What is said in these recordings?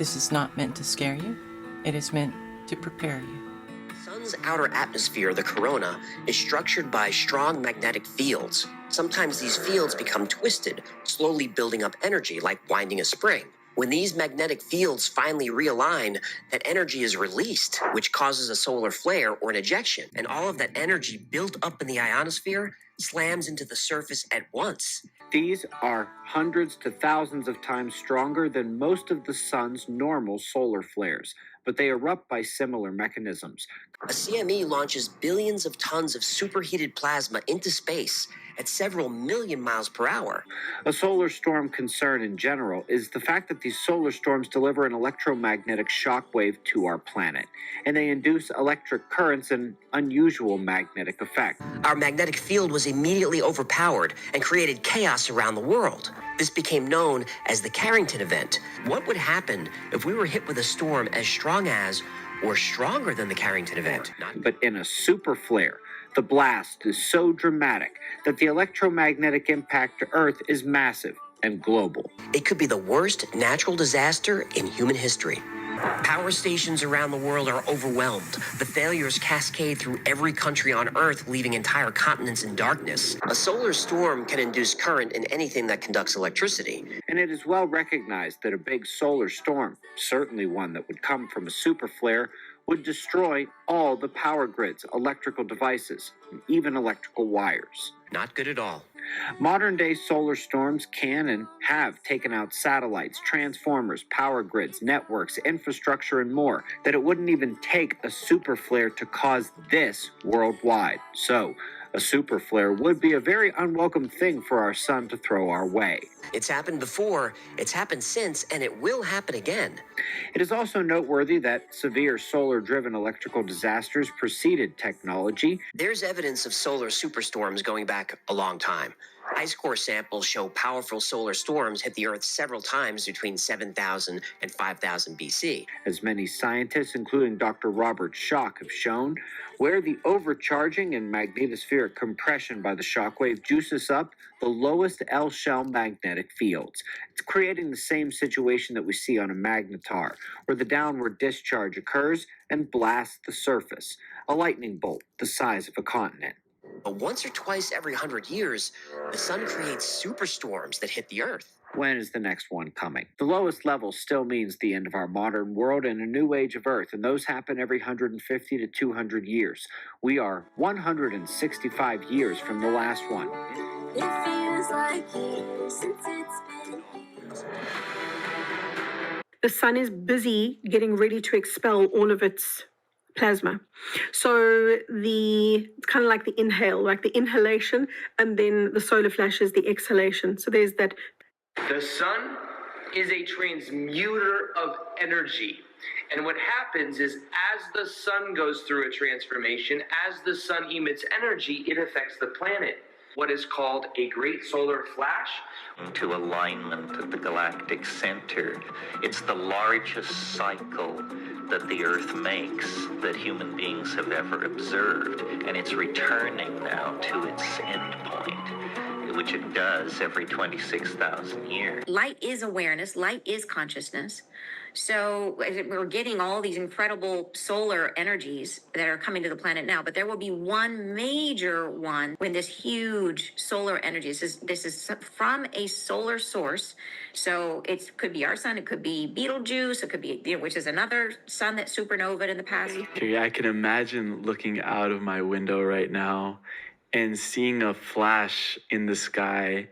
This is not meant to scare you. It is meant to prepare you. The sun's outer atmosphere, the corona, is structured by strong magnetic fields. Sometimes these fields become twisted, slowly building up energy like winding a spring. When these magnetic fields finally realign, that energy is released, which causes a solar flare or an ejection. And all of that energy built up in the ionosphere slams into the surface at once. These are hundreds to thousands of times stronger than most of the sun's normal solar flares, but they erupt by similar mechanisms. A CME launches billions of tons of superheated plasma into space at several million miles per hour. A solar storm concern in general is the fact that these solar storms deliver an electromagnetic shockwave to our planet, and they induce electric currents and unusual magnetic effect. Our magnetic field was immediately overpowered and created chaos around the world. This became known as the Carrington event. What would happen if we were hit with a storm as strong as or stronger than the Carrington event? But in a superflare, the blast is so dramatic that the electromagnetic impact to Earth is massive and global. It could be the worst natural disaster in human history. Power stations around the world are overwhelmed. The failures cascade through every country on Earth, leaving entire continents in darkness. A solar storm can induce current in anything that conducts electricity. And it is well recognized that a big solar storm, certainly one that would come from a superflare, would destroy all the power grids, electrical devices, and even electrical wires. Not good at all. Modern-day solar storms can and have taken out satellites, transformers, power grids, networks, infrastructure, and more that it wouldn't even take a superflare to cause this worldwide. So, a superflare would be a very unwelcome thing for our sun to throw our way. It's happened before, it's happened since, and it will happen again. It is also noteworthy that severe solar-driven electrical disasters preceded technology. There's evidence of solar superstorms going back a long time. Ice core samples show powerful solar storms hit the Earth several times between 7,000 and 5,000 BC. As many scientists, including Dr. Robert Schoch, have shown, where the overcharging and magnetospheric compression by the shockwave juices up the lowest L-shell magnetic fields. It's creating the same situation that we see on a magnetar, where the downward discharge occurs and blasts the surface, a lightning bolt the size of a continent. But once or twice every 100 years, the sun creates superstorms that hit the Earth. When is the next one coming? The lowest level still means the end of our modern world and a new age of Earth, and those happen every 150 to 200 years. We are 165 years from the last one. It feels like years since it's been years. The sun is busy getting ready to expel all of its plasma. So it's kind of like the inhale, like the inhalation, and then the solar flash is the exhalation. So there's that. The sun is a transmuter of energy. And what happens is as the sun goes through a transformation, as the sun emits energy, it affects the planet. What is called a great solar flash. To alignment at the galactic center. It's the largest cycle that the Earth makes that human beings have ever observed. And it's returning now to its end point, which it does every 26,000 years. Light is awareness, light is consciousness. So we're getting all these incredible solar energies that are coming to the planet now, but there will be one major one when this huge solar energy, this is from a solar source. So it could be our sun, it could be Betelgeuse, it could be, which is another sun that supernovaed in the past. Okay, I can imagine looking out of my window right now and seeing a flash in the sky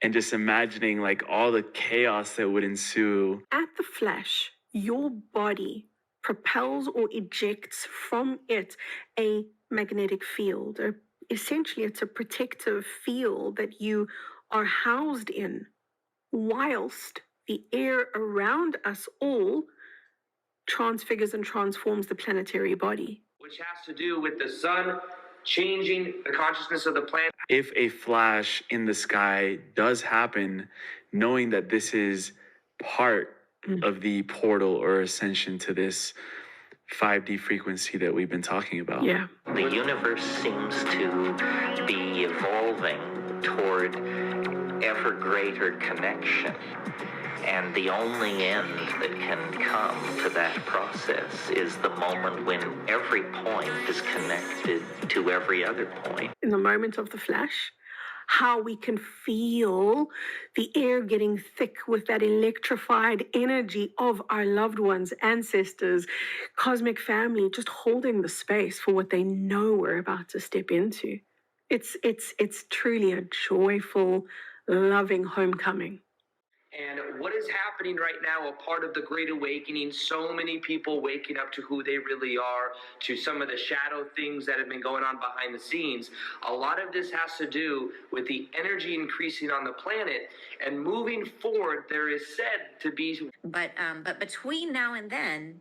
and just imagining like all the chaos that would ensue. At the flash, your body propels or ejects from it a magnetic field. Essentially, it's a protective field that you are housed in, whilst the air around us all transfigures and transforms the planetary body. Which has to do with the sun changing the consciousness of the planet. If a flash in the sky does happen, knowing that this is part of the portal or ascension to this 5D frequency that we've been talking about. Yeah. The universe seems to be evolving toward ever greater connection. And the only end that can come to that process is the moment when every point is connected to every other point. In the moment of the flash, how we can feel the air getting thick with that electrified energy of our loved ones, ancestors, cosmic family, just holding the space for what they know we're about to step into. It's truly a joyful, loving homecoming. And what is happening right now, a part of the Great Awakening, so many people waking up to who they really are, to some of the shadow things that have been going on behind the scenes. A lot of this has to do with the energy increasing on the planet, and moving forward, there is said to be. But between now and then,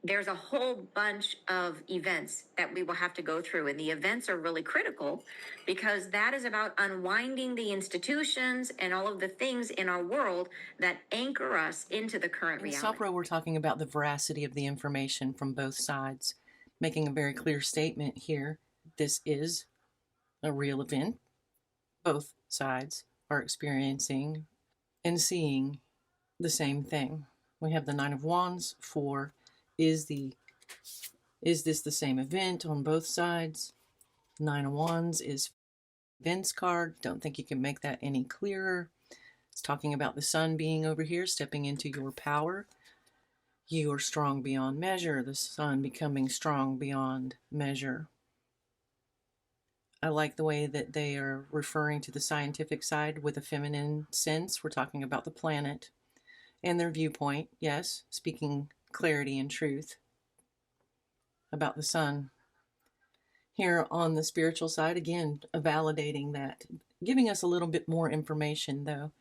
there's a whole bunch of events that we will have to go through, and the events are really critical because that is about unwinding the institutions and all of the things in our world that anchor us into the current In reality. Supra, we're talking about the veracity of the information from both sides, making a very clear statement here. This is a real event. Both sides are experiencing and seeing the same thing. We have the Nine of Wands for is this the same event on both sides? Nine of Wands is events card. Don't think you can make that any clearer. It's talking about the sun being over here, stepping into your power. You are strong beyond measure. The sun becoming strong beyond measure. I like the way that they are referring to the scientific side with a feminine sense. We're talking about the planet and their viewpoint. Yes, speaking clarity and truth about the sun. Here on the spiritual side, again, validating that, giving us a little bit more information though.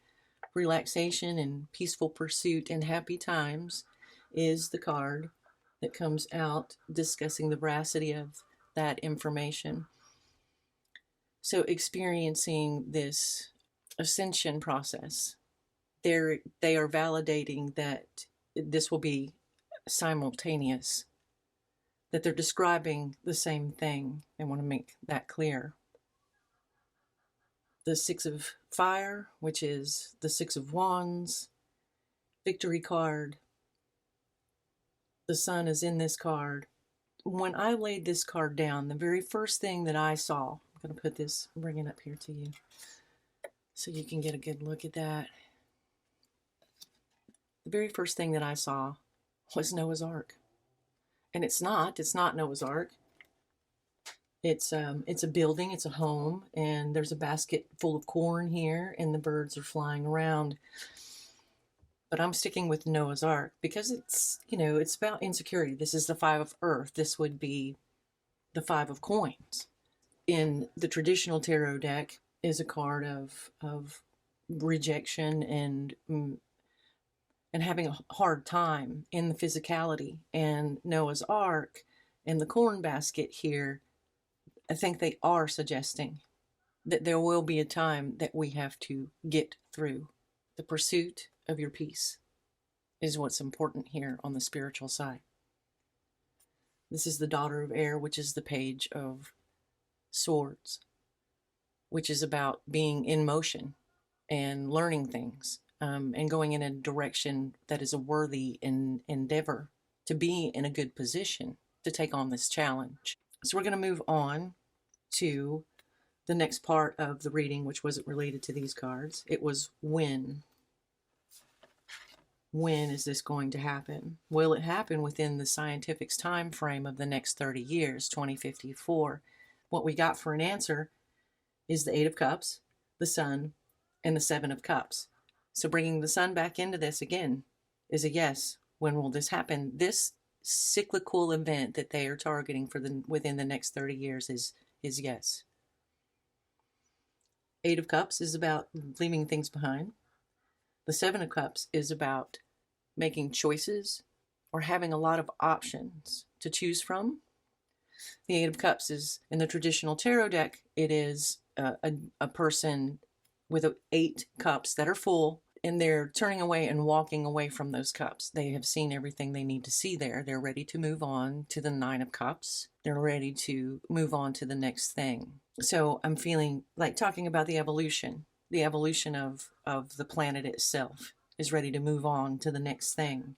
Relaxation and peaceful pursuit and happy times is the card that comes out discussing the veracity of that information. So experiencing this ascension process, they are validating that this will be simultaneous, that they're describing the same thing. They want to make that clear. The Six of Fire, which is the Six of Wands, victory card. The sun is in this card. When I laid this card down, the very first thing that I saw, I'm going to put this, bring it up here to you so you can get a good look at that. The very first thing that I saw was Noah's Ark. And it's not Noah's Ark. It's a building, it's a home, and there's a basket full of corn here, and the birds are flying around. But I'm sticking with Noah's Ark because it's, it's about insecurity. This is the Five of Earth. This would be the Five of Coins. In the traditional tarot deck is a card of rejection and having a hard time in the physicality. And Noah's Ark and the corn basket here, I think they are suggesting that there will be a time that we have to get through. The pursuit of your peace is what's important here on the spiritual side. This is the Daughter of Air, which is the Page of Swords, which is about being in motion and learning things and going in a direction that is a worthy endeavor to be in a good position to take on this challenge. So we're going to move on to the next part of the reading, which wasn't related to these cards. It was when. When is this going to happen? Will it happen within the scientific's time frame of the next 30 years, 2054? What we got for an answer is the Eight of Cups, the Sun, and the Seven of Cups. So bringing the Sun back into this again is a yes. When will this happen? This cyclical event that they are targeting for within the next 30 years is yes. Eight of Cups is about leaving things behind. The Seven of Cups is about making choices or having a lot of options to choose from. The Eight of Cups is, in the traditional tarot deck, it is a person with 8 cups that are full, and they're turning away and walking away from those cups. They have seen everything they need to see there. They're ready to move on to the Nine of Cups. They're ready to move on to the next thing. So I'm feeling like talking about the evolution. the evolution of the planet itself is ready to move on to the next thing.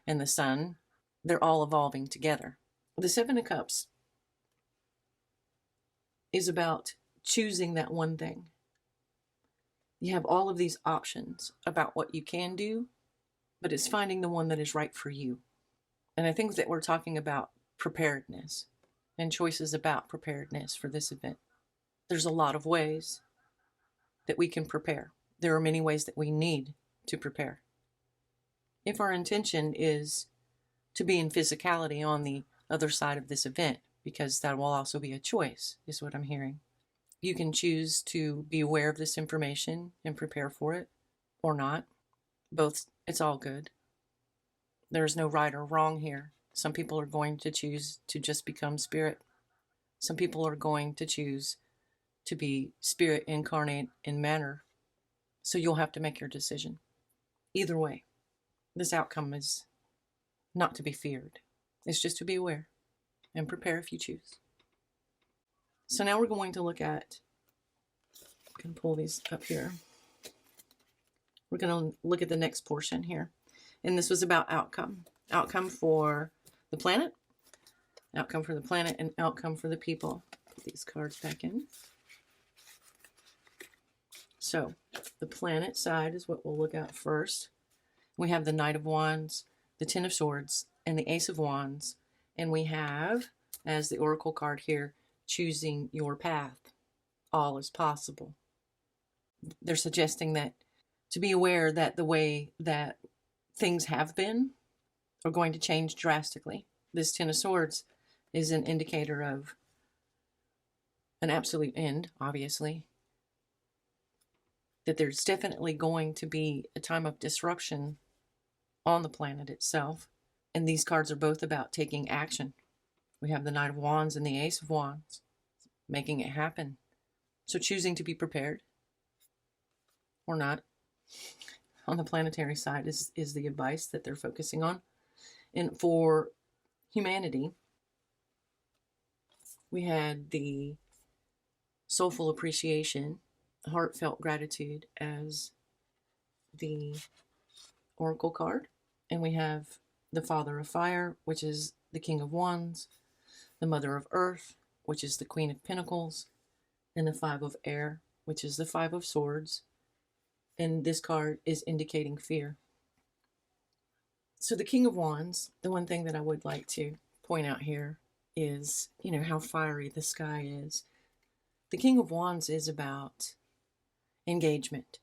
And the sun, they're all evolving together. The Seven of Cups is about choosing that one thing. You have all of these options about what you can do, but it's finding the one that is right for you. And I think that we're talking about preparedness and choices about preparedness for this event. There's a lot of ways that we can prepare. There are many ways that we need to prepare. If our intention is to be in physicality on the other side of this event, because that will also be a choice, is what I'm hearing. You can choose to be aware of this information and prepare for it, or not. Both, it's all good. There's no right or wrong here. Some people are going to choose to just become spirit. Some people are going to choose to be spirit incarnate in matter. So you'll have to make your decision. Either way, this outcome is not to be feared. It's just to be aware and prepare if you choose. So now we're going to look at, I'm going to pull these up here. We're going to look at the next portion here. And this was about outcome. Outcome for the planet, outcome for the planet, and outcome for the people. Put these cards back in. So the planet side is what we'll look at first. We have the Knight of Wands, the Ten of Swords, and the Ace of Wands. And we have, as the Oracle card here, choosing your path. All is possible. They're suggesting that to be aware that the way that things have been are going to change drastically. This Ten of Swords is an indicator of an absolute end, obviously. That there's definitely going to be a time of disruption on the planet itself. And these cards are both about taking action. We have the Knight of Wands and the Ace of Wands, making it happen. So choosing to be prepared or not on the planetary side is the advice that they're focusing on. And for humanity, we had the soulful appreciation, heartfelt gratitude as the Oracle card. And we have the Father of Fire, which is the King of Wands, the Mother of Earth, which is the Queen of Pentacles, and the Five of Air, which is the Five of Swords. And this card is indicating fear. So the King of Wands, the one thing that I would like to point out here is, how fiery the sky is. The King of Wands is about engagement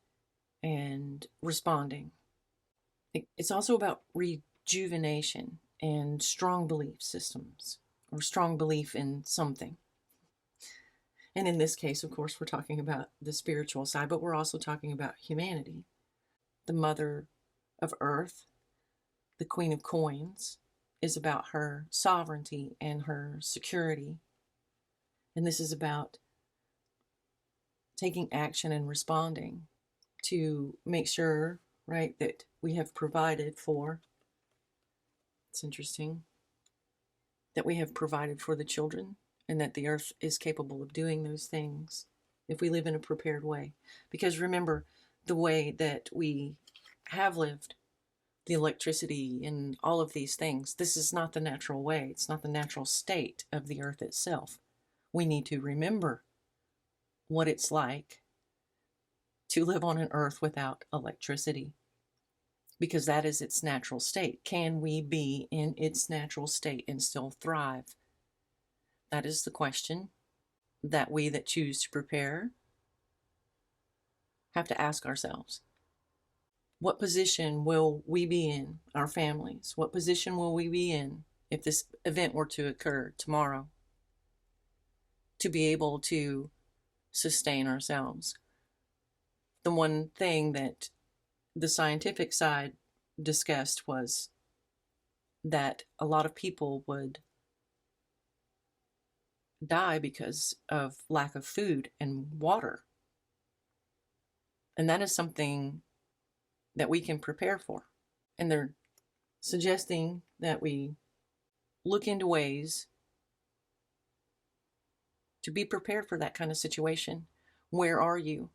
and responding. It's also about rejuvenation and strong belief systems, or strong belief in something. And in this case, of course, we're talking about the spiritual side, but we're also talking about humanity. The Mother of Earth, the Queen of Coins, is about her sovereignty and her security. And this is about taking action and responding to make sure, right, that we have provided for, it's interesting, that we have provided for the children, and that the earth is capable of doing those things if we live in a prepared way. Because remember, the way that we have lived, the electricity and all of these things, this is not the natural way. It's not the natural state of the earth itself. We need to remember what it's like to live on an earth without electricity, because that is its natural state. Can we be in its natural state and still thrive? That is the question that we that choose to prepare have to ask ourselves. What position will we be in, our families? What position will we be in if this event were to occur tomorrow, to be able to sustain ourselves? The one thing that the scientific side discussed was that a lot of people would die because of lack of food and water. And that is something that we can prepare for. And they're suggesting that we look into ways to be prepared for that kind of situation. Where are you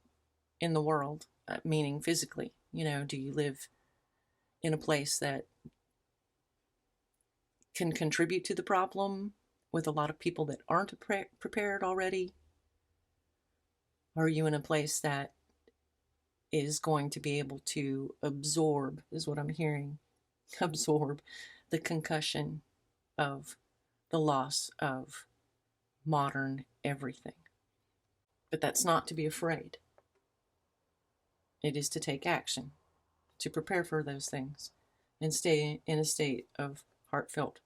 in the world, meaning physically. You know, do you live in a place that can contribute to the problem with a lot of people that aren't prepared already? Or are you in a place that is going to be able to absorb, is what I'm hearing, absorb the concussion of the loss of modern everything? But that's not to be afraid. It is to take action, to prepare for those things, and stay in a state of heartfelt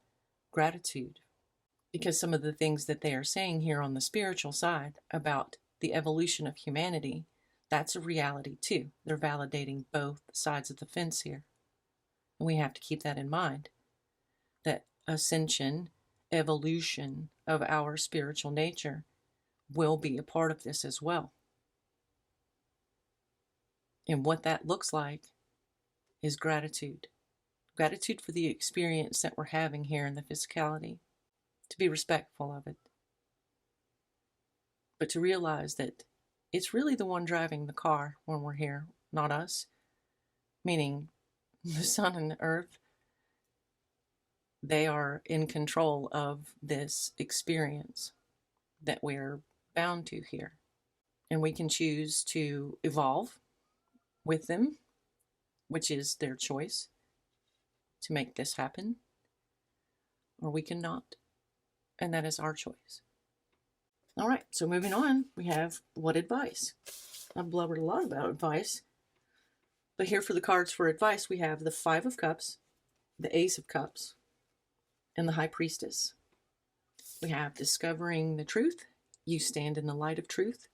gratitude. Because some of the things that they are saying here on the spiritual side about the evolution of humanity, that's a reality too. They're validating both sides of the fence here. And we have to keep that in mind, that ascension, evolution of our spiritual nature will be a part of this as well. And what that looks like is gratitude. Gratitude for the experience that we're having here in the physicality, to be respectful of it, but to realize that it's really the one driving the car when we're here, not us. Meaning the sun and the earth, they are in control of this experience that we're bound to here. And we can choose to evolve with them, which is their choice to make this happen, or we cannot. And that is our choice. All right, so moving on, we have what advice? I've blubbered a lot about advice, but here for the cards for advice, we have the Five of Cups, the Ace of Cups, and the High Priestess. We have discovering the truth. You stand in the light of truth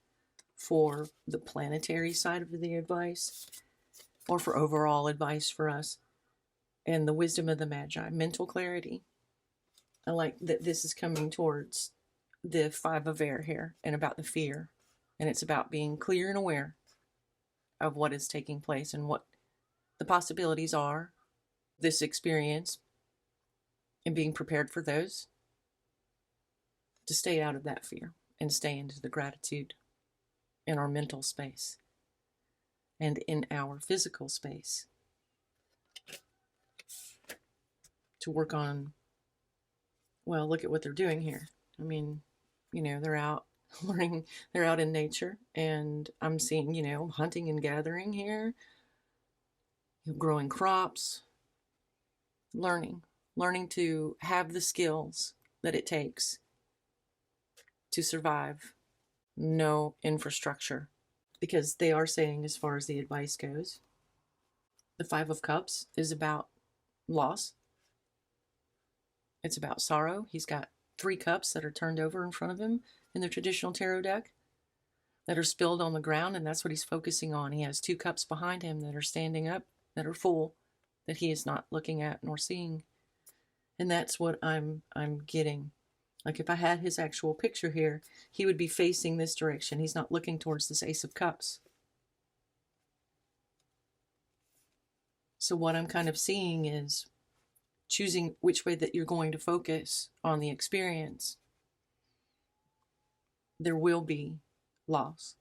for the planetary side of the advice, or for overall advice for us. And the wisdom of the Magi, mental clarity. I like that this is coming towards the Five of Air here, and about the fear. And it's about being clear and aware of what is taking place and what the possibilities are, this experience, and being prepared for those, to stay out of that fear and stay into the gratitude in our mental space and in our physical space, to work on, well, look at what they're doing here. I mean, you know, they're out learning, they're out in nature, and I'm seeing, you know, hunting and gathering here, growing crops, learning to have the skills that it takes to survive. No infrastructure, because they are saying, as far as the advice goes, the Five of Cups is about loss. It's about sorrow. He's got 3 cups that are turned over in front of him in the traditional tarot deck that are spilled on the ground, and that's what he's focusing on. He has 2 cups behind him that are standing up, that are full, that he is not looking at nor seeing. And that's what I'm getting. Like, if I had his actual picture here, he would be facing this direction. He's not looking towards this Ace of Cups. So what I'm kind of seeing is choosing which way that you're going to focus on the experience. There will be loss.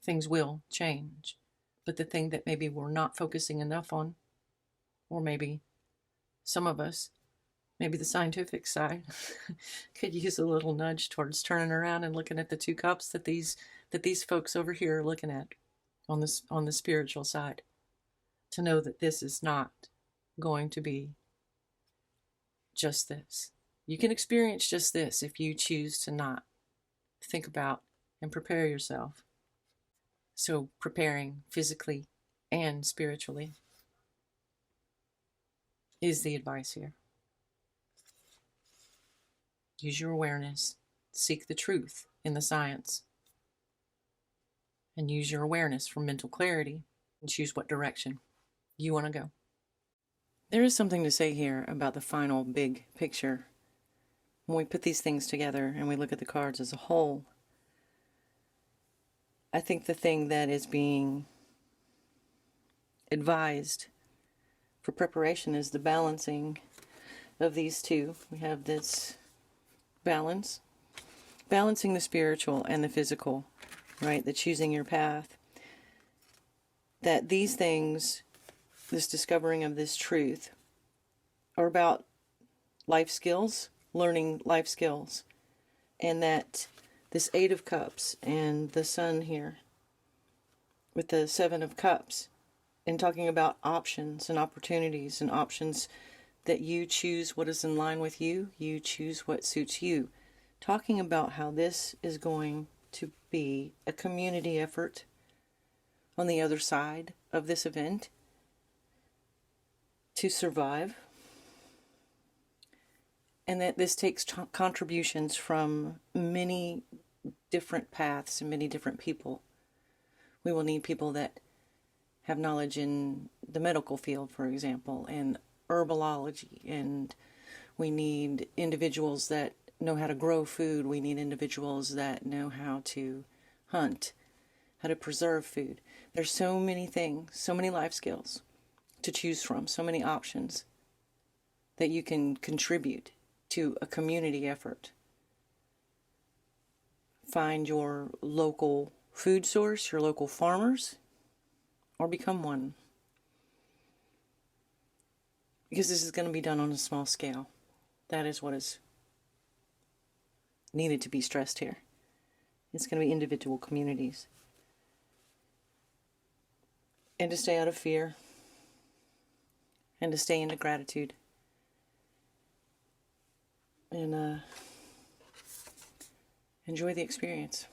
Things will change. But the thing that maybe we're not focusing enough on, or maybe some of us, maybe the scientific side, could use a little nudge towards turning around and looking at the 2 cups that these folks over here are looking at on the spiritual side, to know that this is not going to be just this. You can experience just this if you choose to not think about and prepare yourself. So preparing physically and spiritually is the advice here. Use your awareness, seek the truth in the science, and use your awareness for mental clarity and choose what direction you want to go. There is something to say here about the final big picture. When we put these things together and we look at the cards as a whole, I think the thing that is being advised for preparation is the balancing of these two. We have this balancing the spiritual and the physical right? The choosing your path. That these things, this discovering of this truth, are about life skills, learning life skills. And that this Eight of Cups and the Sun here with the Seven of Cups, and talking about options and opportunities and options that you choose what is in line with you, you choose what suits you. Talking about how this is going to be a community effort on the other side of this event to survive, and that this takes contributions from many different paths and many different people. We will need people that have knowledge in the medical field, for example, and herbology, and we need individuals that know how to grow food. We need individuals that know how to hunt, how to preserve food. There's so many things, so many life skills to choose from, so many options that you can contribute to a community effort. Find your local food source, your local farmers, or become one. Because this is going to be done on a small scale. That is what is needed to be stressed here. It's going to be individual communities. And to stay out of fear. And to stay into gratitude. And enjoy the experience.